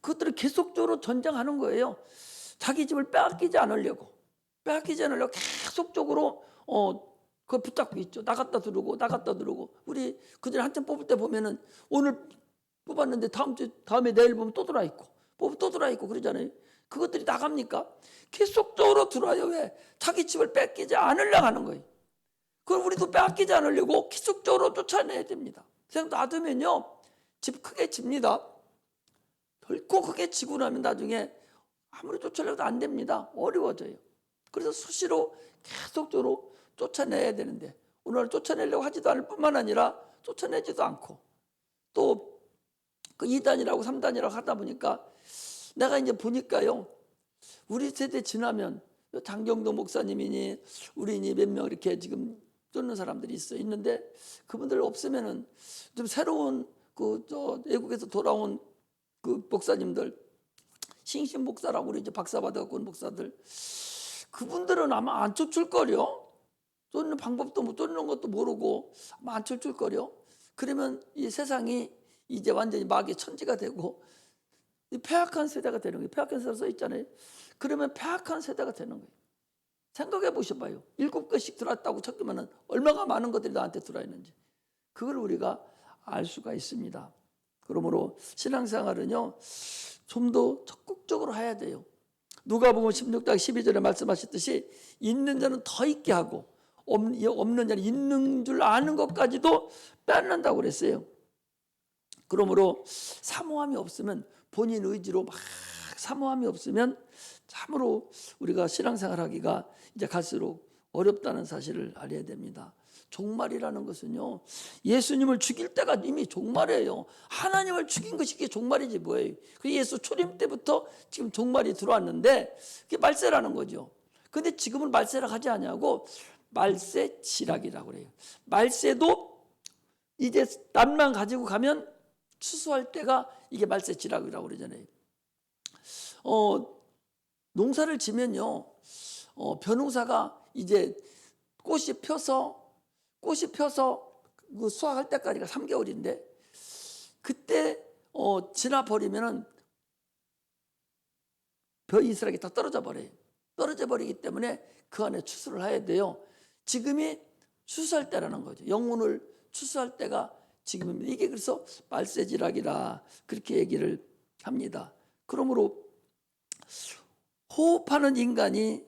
그것들을 계속적으로 전쟁하는 거예요. 자기 집을 빼앗기지 않으려고 계속적으로 그걸 붙잡고 있죠. 나갔다 들어오고 우리 그전에 한참 뽑을 때 보면은 오늘 뽑았는데 다음에 내일 보면 또 들어와 있고 뽑으면 또 들어와 있고 그러잖아요. 그것들이 나갑니까? 계속적으로 들어와요. 왜? 자기 집을 뺏기지 않으려고 하는 거예요. 그걸 우리도 빼앗기지 않으려고 계속적으로 쫓아내야 됩니다. 그냥 놔두면요 집 크게 집니다. 결코 크게 지고 나면 나중에 아무리 쫓아내도 안 됩니다. 어려워져요. 그래서 수시로 계속적으로 쫓아내야 되는데 오늘 쫓아내려고 하지도 않을 뿐만 아니라 쫓아내지도 않고 또 그 2단이라고 3단이라고 하다 보니까 내가 이제 보니까요, 우리 세대 지나면 장경도 목사님이니 우리니 몇 명 이렇게 지금 쫓는 사람들이 있는데 그분들 없으면은 좀 새로운 외국에서 돌아온 그 목사님들, 신신 목사라고 우리 이제 박사 받아갖고 온 목사들, 그분들은 아마 안 쫓을 거려. 쫓는 방법도 못 쫓는 것도 모르고 아마 안 쫓을 거려. 그러면 이 세상이 이제 완전히 마귀의 천지가 되고 이 폐악한 세대가 되는 거예요. 폐악한 세대가 써 있잖아요. 그러면 폐악한 세대가 되는 거예요. 생각해 보셔봐요. 7개씩 들어왔다고 쳤으면 얼마나 많은 것들이 나한테 들어와 있는지. 그걸 우리가 알 수가 있습니다. 그러므로 신앙생활은요, 좀 더 적극적으로 해야 돼요. 누가복음 16장 12절에 말씀하셨듯이 있는 자는 더 있게 하고 없는 자는 있는 줄 아는 것까지도 빼앗는다고 그랬어요. 그러므로 사모함이 없으면, 본인 의지로 막 사모함이 없으면 참으로 우리가 신앙생활 하기가 이제 갈수록 어렵다는 사실을 알아야 됩니다. 종말이라는 것은요, 예수님을 죽일 때가 이미 종말이에요. 하나님을 죽인 것이 이게 종말이지 뭐예요. 그 예수 초림 때부터 지금 종말이 들어왔는데 그게 말세라는 거죠. 근데 지금은 말세라 하지 않냐고 말세 지락이라고 그래요. 말세도 이제 낫만 가지고 가면 추수할 때가 이게 말세 지락이라고 그러잖아요. 농사를 지면요, 벼농사가 이제 꽃이 펴서 그 수확할 때까지가 3개월인데 그때 지나 버리면은 벼 이슬하게 다 떨어져 버려요. 떨어져 버리기 때문에 그 안에 추수를 해야 돼요. 지금이 추수할 때라는 거죠. 영혼을 추수할 때가 지금입니다. 이게 그래서 말세지락이라 그렇게 얘기를 합니다. 그러므로 호흡하는 인간이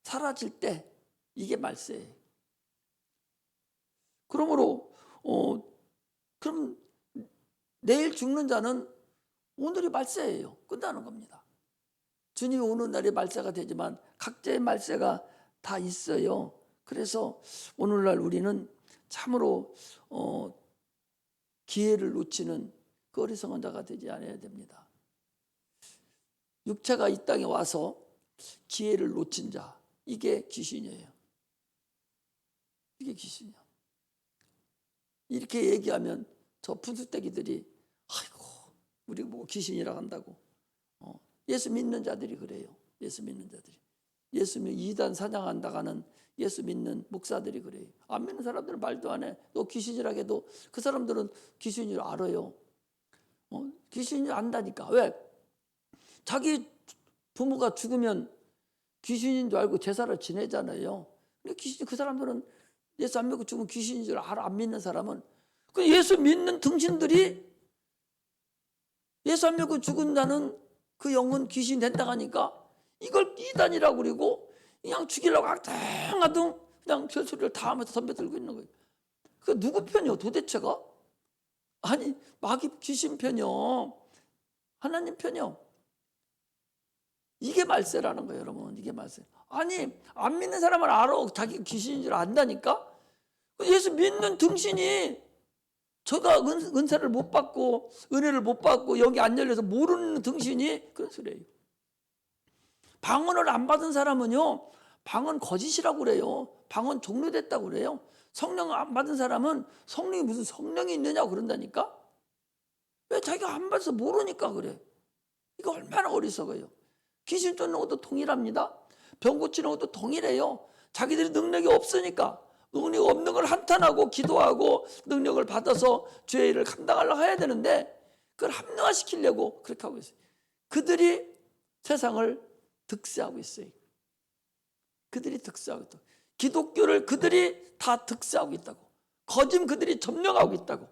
사라질 때 이게 말세예요. 그러므로 그럼 내일 죽는 자는 오늘이 말세예요. 끝나는 겁니다. 주님이 오는 날이 말세가 되지만 각자의 말세가 다 있어요. 그래서 오늘날 우리는 참으로 기회를 놓치는 그 어리석은 자가 되지 않아야 됩니다. 육체가 이 땅에 와서 기회를 놓친 자, 이게 귀신이에요. 이게 귀신이야. 이렇게 얘기하면 저 분수대기들이 아이고 우리 뭐 귀신이라 한다고. 예수 믿는 자들이 그래요. 예수 믿는 자들이. 예수 믿는 이단 사냥한다가는 예수 믿는 목사들이 그래요. 안 믿는 사람들은 말도 안 해. 너 귀신이라 해도 그 사람들은 귀신을 알아요. 귀신을 안다니까. 왜? 자기 부모가 죽으면 귀신인 줄 알고 제사를 지내잖아요. 근데 그 사람들은 예수 안 믿고 죽으면 귀신인 줄 알아. 안 믿는 사람은. 그 예수 믿는 등신들이 예수 안 믿고 죽은 자는 그 영은 귀신 된다고 하니까 이걸 이단이라고 그러고 그냥 죽이려고 하등 그냥 별소리를 다 하면서 덤벼들고 있는 거예요. 그 누구 편이요 도대체가? 아니 마귀 귀신 편이요, 하나님 편이요. 이게 말세라는 거예요, 여러분. 이게 말세. 아니 안 믿는 사람은 알아. 자기 귀신인 줄 안다니까. 예수 믿는 등신이 저가 은사를 못 받고 은혜를 못 받고 여기 안 열려서 모르는 등신이 그런 소리예요. 방언을 안 받은 사람은요, 방언 거짓이라고 그래요. 방언 종료됐다고 그래요. 성령 안 받은 사람은 성령이 무슨 성령이 있느냐고 그런다니까. 왜? 자기가 안 받아서 모르니까 그래. 이거 얼마나 어리석어요. 귀신 쫓는 것도 동일합니다. 병 고치는 것도 동일해요. 자기들이 능력이 없으니까, 능력이 없는 걸 한탄하고 기도하고 능력을 받아서 죄를 감당하려고 해야 되는데 그걸 합리화시키려고 그렇게 하고 있어요. 그들이 세상을 득세하고 있어요. 그들이 득세하고 있다고. 기독교를 그들이 다 득세하고 있다고. 거짓 그들이 점령하고 있다고.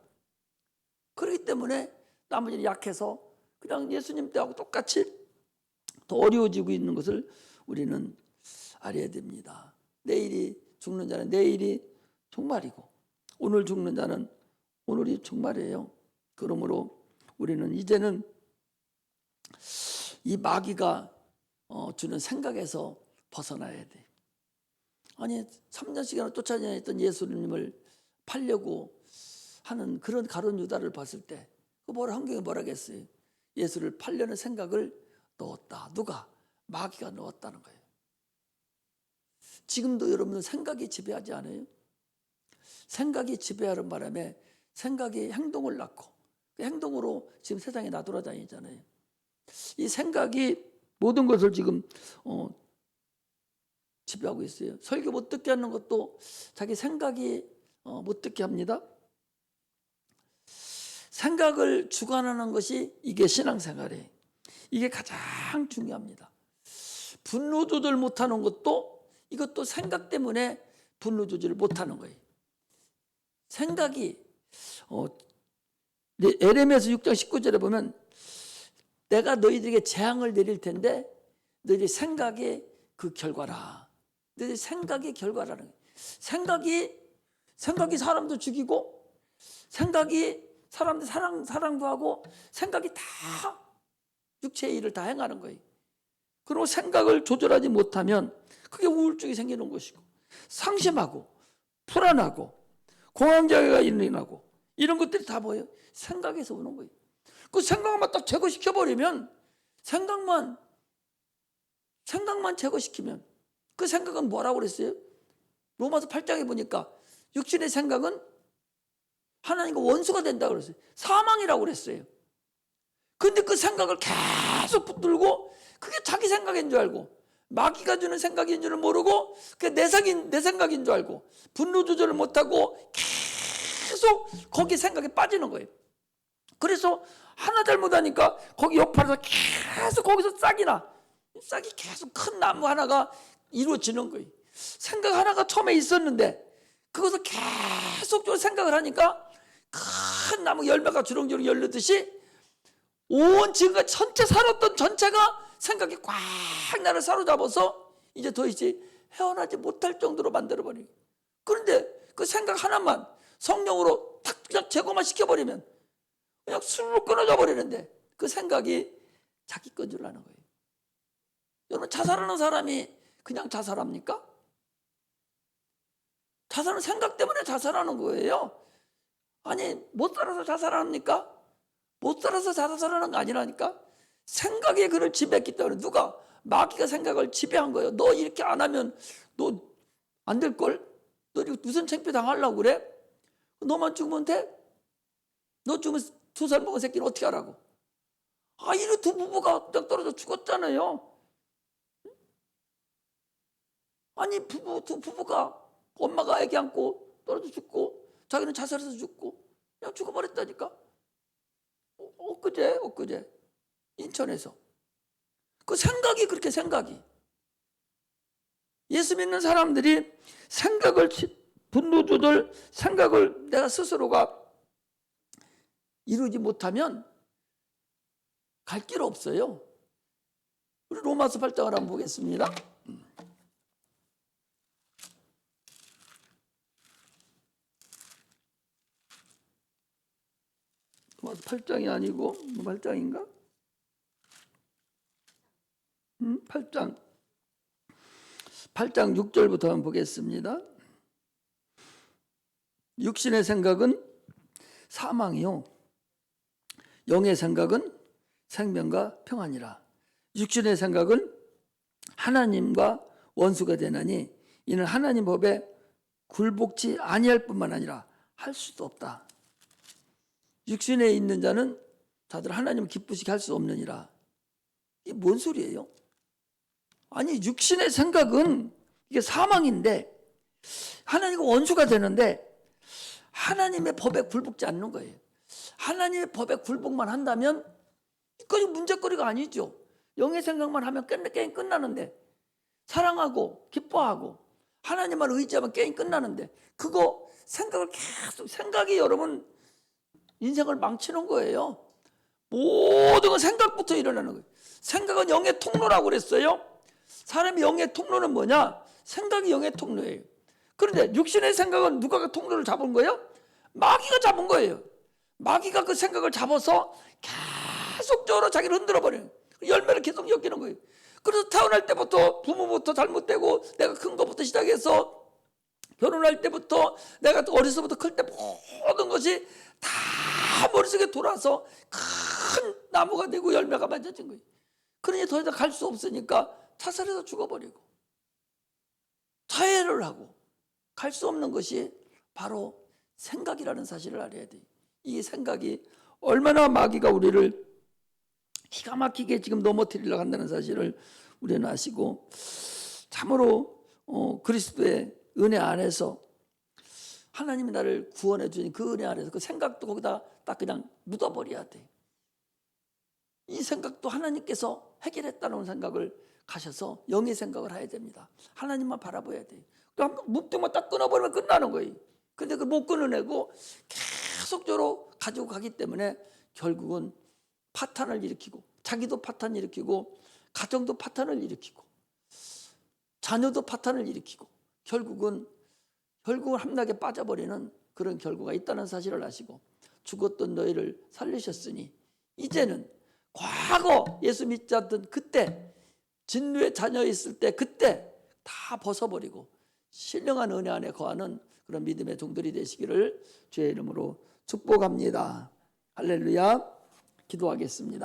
그렇기 때문에 나머지는 약해서 그냥 예수님 때하고 똑같이 더 어려워지고 있는 것을 우리는 알아야 됩니다. 내일이 죽는 자는 내일이 종말이고 오늘 죽는 자는 오늘이 종말이에요. 그러므로 우리는 이제는 이 마귀가 주는 생각에서 벗어나야 돼. 아니 3년씩이나 쫓아다녔던 예수님을 팔려고 하는 그런 가룟 유다를 봤을 때 뭐라 성경에 뭐라겠어요? 예수를 팔려는 생각을 넣었다. 누가? 마귀가 넣었다는 거예요. 지금도 여러분들 생각이 지배하지 않아요? 생각이 지배하는 바람에 생각이 행동을 낳고 그 행동으로 지금 세상에 나돌아다니잖아요. 이 생각이 모든 것을 지금 지배하고 있어요. 설교 못 듣게 하는 것도 자기 생각이 못 듣게 합니다. 생각을 주관하는 것이 이게 신앙생활이에요. 이게 가장 중요합니다. 분노 조절 못하는 것도 이것도 생각 때문에 분노 조절을 못하는 거예요. 생각이 에레미야서 6장 19절에 보면 내가 너희들에게 재앙을 내릴 텐데 너희들의 생각의 그 결과라. 너희들의 생각의 결과라는 거예요. 생각이 사람도 죽이고 생각이 사람들 사랑도 하고 생각이 다 육체의 일을 다 행하는 거예요. 그리고 생각을 조절하지 못하면 그게 우울증이 생기는 것이고 상심하고 불안하고 공황장애가 일어나고 이런 것들이 다 뭐예요? 생각에서 오는 거예요. 그 생각만 딱 제거시켜버리면 생각만 제거시키면 그 생각은 뭐라고 그랬어요? 로마서 8장에 보니까 육신의 생각은 하나님과 원수가 된다고 그랬어요. 사망이라고 그랬어요. 근데 그 생각을 계속 붙들고 그게 자기 생각인 줄 알고 마귀가 주는 생각인 줄을 모르고 그게 내 생각인 줄 알고 분노 조절을 못하고 계속 거기 생각에 빠지는 거예요. 그래서 하나 잘못하니까 거기 옆에서 계속 거기서 싹이 계속 큰 나무 하나가 이루어지는 거예요. 생각 하나가 처음에 있었는데 그것을 계속 생각을 하니까 큰 나무 열매가 주렁주렁 열리듯이 온 지금까지 전체 살았던 전체가 생각이 꽉 나를 사로잡아서 이제 더 이제 헤어나지 못할 정도로 만들어버리고, 그런데 그 생각 하나만 성령으로 탁 그냥 제거만 시켜버리면 그냥 술로 끊어져 버리는데 그 생각이 자기 건 줄 아는 거예요. 여러분, 자살하는 사람이 그냥 자살합니까? 자살은 생각 때문에 자살하는 거예요. 아니, 못 살아서 자살합니까? 못 살아서 자살하는 거 아니라니까? 생각에 그를 지배했기 때문에 누가? 마귀가 생각을 지배한 거예요. 너 이렇게 안 하면 너 안 될걸? 너 무슨 창피 당하려고 그래? 너만 죽으면 돼? 너 죽으면 2살 먹은 새끼는 어떻게 하라고? 이런 두 부부가 딱 떨어져 죽었잖아요. 아니, 두 부부가 엄마가 애기 안고 떨어져 죽고 자기는 자살해서 죽고 그냥 죽어버렸다니까. 엊그제 인천에서 그 생각이 그렇게 생각이 예수 믿는 사람들이 생각을 분노 조절 생각을 내가 스스로가 이루지 못하면 갈 길 없어요. 우리 로마서 8장을 한번 보겠습니다. 로마서 8장이 아니고 8장인가? 8장 6절부터 한번 보겠습니다. 육신의 생각은 사망이요 영의 생각은 생명과 평안이라. 육신의 생각은 하나님과 원수가 되나니 이는 하나님 법에 굴복치 아니할 뿐만 아니라 할 수도 없다. 육신에 있는 자는 다들 하나님을 기쁘시게 할 수 없느니라. 이게 뭔 소리예요? 아니, 육신의 생각은 이게 사망인데 하나님과 원수가 되는데 하나님의 법에 굴복지 않는 거예요. 하나님의 법에 굴복만 한다면 이거 문제거리가 아니죠. 영의 생각만 하면 게임 끝나는데, 사랑하고 기뻐하고 하나님만 의지하면 게임 끝나는데, 그거 생각을 계속, 생각이 여러분 인생을 망치는 거예요. 모든 건 생각부터 일어나는 거예요. 생각은 영의 통로라고 그랬어요. 사람의 영의 통로는 뭐냐? 생각이 영의 통로예요. 그런데 육신의 생각은 누가 통로를 잡은 거예요? 마귀가 잡은 거예요. 마귀가 그 생각을 잡아서 계속적으로 자기를 흔들어버려요. 열매를 계속 엮이는 거예요. 그래서 태어날 때부터 부모부터 잘못되고 내가 큰 것부터 시작해서 결혼할 때부터 내가 어려서부터 클 때 모든 것이 다 머릿속에 돌아서 큰 나무가 되고 열매가 맺어진 거예요. 그러니 더 이상 갈 수 없으니까 자살해서 죽어버리고 자해를 하고 갈 수 없는 것이 바로 생각이라는 사실을 알아야 돼요. 이 생각이 얼마나 마귀가 우리를 기가 막히게 지금 넘어뜨리려고 한다는 사실을 우리는 아시고, 참으로 그리스도의 은혜 안에서 하나님이 나를 구원해 주신 그 은혜 안에서 그 생각도 거기다 딱 그냥 묻어버려야 돼. 이 생각도 하나님께서 해결했다는 생각을 가셔서 영의 생각을 해야 됩니다. 하나님만 바라봐야 돼. 묵등만 딱 끊어버리면 끝나는 거예요. 근데 그 못 끊어내고 계속적으로 가지고 가기 때문에 결국은 파탄을 일으키고, 자기도 파탄을 일으키고, 가정도 파탄을 일으키고, 자녀도 파탄을 일으키고, 결국은 함락에 빠져버리는 그런 결과가 있다는 사실을 아시고, 죽었던 너희를 살리셨으니 이제는 과거 예수 믿지 않던 그때 진노의 자녀였을 때 그때 다 벗어버리고 신령한 은혜 안에 거하는 그런 믿음의 종들이 되시기를 주의 이름으로 축복합니다. 할렐루야. 기도하겠습니다.